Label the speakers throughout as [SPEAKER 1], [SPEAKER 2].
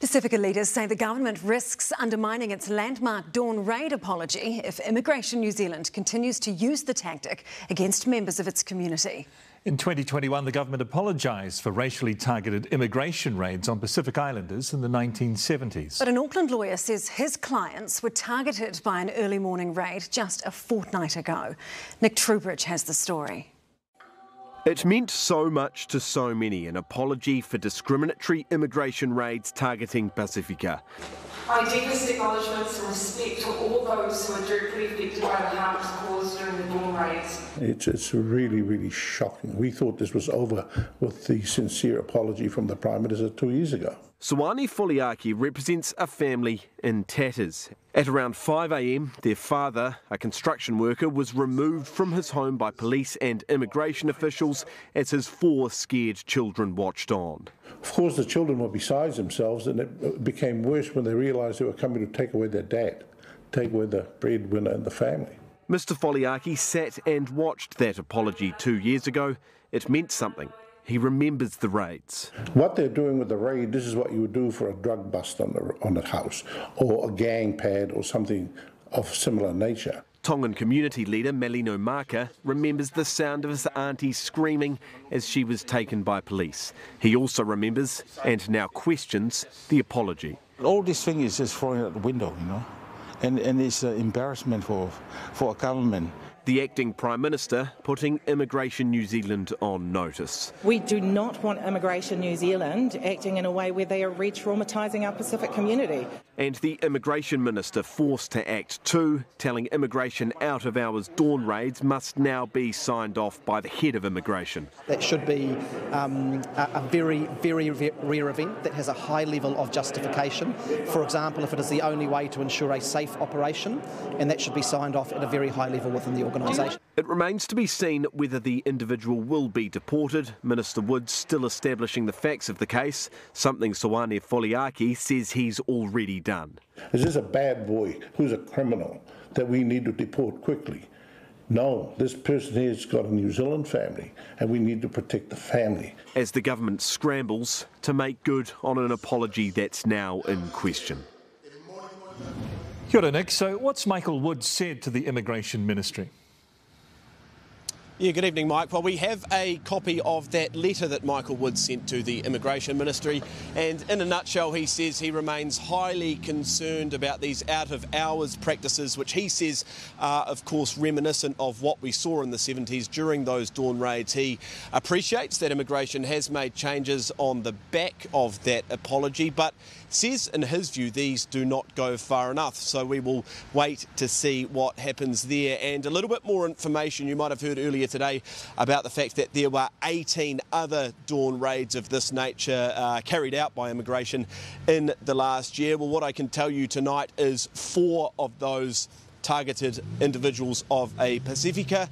[SPEAKER 1] Pasifika leaders say the government risks undermining its landmark Dawn raid apology if Immigration New Zealand continues to use the tactic against members of its community.
[SPEAKER 2] In 2021, the government apologised for racially targeted immigration raids on Pacific Islanders in the 1970s.
[SPEAKER 1] But an Auckland lawyer says his clients were targeted by an early morning raid just a fortnight ago. Nick Trubridge has the story.
[SPEAKER 3] It meant so much to so many, an apology for discriminatory immigration raids targeting Pasifika.
[SPEAKER 4] My deepest acknowledgements and respect to all those who are directly affected by the harms caused during the Dawn raids.
[SPEAKER 5] It's really, really shocking. We thought this was over with the sincere apology from the Prime Minister 2 years ago.
[SPEAKER 3] Soani Foliaki represents a family in tatters. At around 5 a.m, their father, a construction worker, was removed from his home by police and immigration officials as his 4 scared children watched on.
[SPEAKER 5] Of course, the children were beside themselves, and it became worse when they realised they were coming to take away their dad, take away the breadwinner in the family.
[SPEAKER 3] Mr Foliaki sat and watched that apology 2 years ago. It meant something. He remembers the raids.
[SPEAKER 5] What they're doing with the raid, this is what you would do for a drug bust on a house, or a gang pad or something of similar nature.
[SPEAKER 3] Tongan community leader Melino Maka remembers the sound of his auntie screaming as she was taken by police. He also remembers, and now questions, the apology.
[SPEAKER 6] All this thing is just throwing out the window, you know, and it's an embarrassment for a government.
[SPEAKER 3] The acting Prime Minister putting Immigration New Zealand on notice.
[SPEAKER 7] We do not want Immigration New Zealand acting in a way where they are re-traumatising our Pacific community.
[SPEAKER 3] And the Immigration Minister forced to act too, telling immigration out-of-hours Dawn raids must now be signed off by the head of immigration.
[SPEAKER 8] That should be a very, very rare event that has a high level of justification. For example, if it is the only way to ensure a safe operation, and that should be signed off at a very high level within the organisation.
[SPEAKER 3] It remains to be seen whether the individual will be deported. Minister Woods still establishing the facts of the case, something Soani Foliaki says he's already done.
[SPEAKER 5] Is this a bad boy who's a criminal that we need to deport quickly? No, this person here has got a New Zealand family, and we need to protect the family.
[SPEAKER 3] As the government scrambles to make good on an apology that's now in question.
[SPEAKER 2] Kia ora, Nick. So what's Michael Woods said to the Immigration Ministry?
[SPEAKER 9] Yeah, good evening, Mike. Well, we have a copy of that letter that Michael Woods sent to the Immigration Ministry, and in a nutshell, he says he remains highly concerned about these out-of-hours practices, which he says are, of course, reminiscent of what we saw in the 70s during those Dawn raids. He appreciates that immigration has made changes on the back of that apology, but says, in his view, these do not go far enough. So we will wait to see what happens there. And a little bit more information you might have heard earlier today about the fact that there were 18 other Dawn raids of this nature carried out by immigration in the last year. Well, what I can tell you tonight is 4 of those targeted individuals of a Pasifika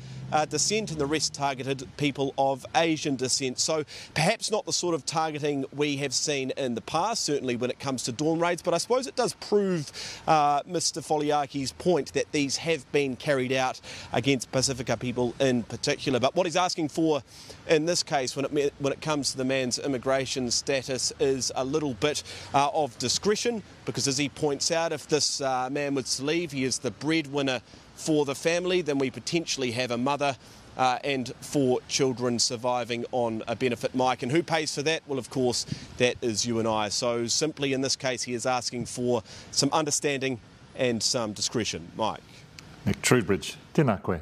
[SPEAKER 9] descent, and the rest targeted people of Asian descent. So perhaps not the sort of targeting we have seen in the past, certainly when it comes to Dawn raids, but I suppose it does prove Mr Foliaki's point that these have been carried out against Pasifika people in particular. But what he's asking for in this case, when it comes to the man's immigration status, is a little bit of discretion, because as he points out, if this man was to leave, he is the breadwinner for the family, then we potentially have a mother and 4 children surviving on a benefit, Mike. And who pays for that? Well, of course, that is you and I. So simply in this case, he is asking for some understanding and some discretion. Mike.
[SPEAKER 2] Nick Trubridge, tēnā koe.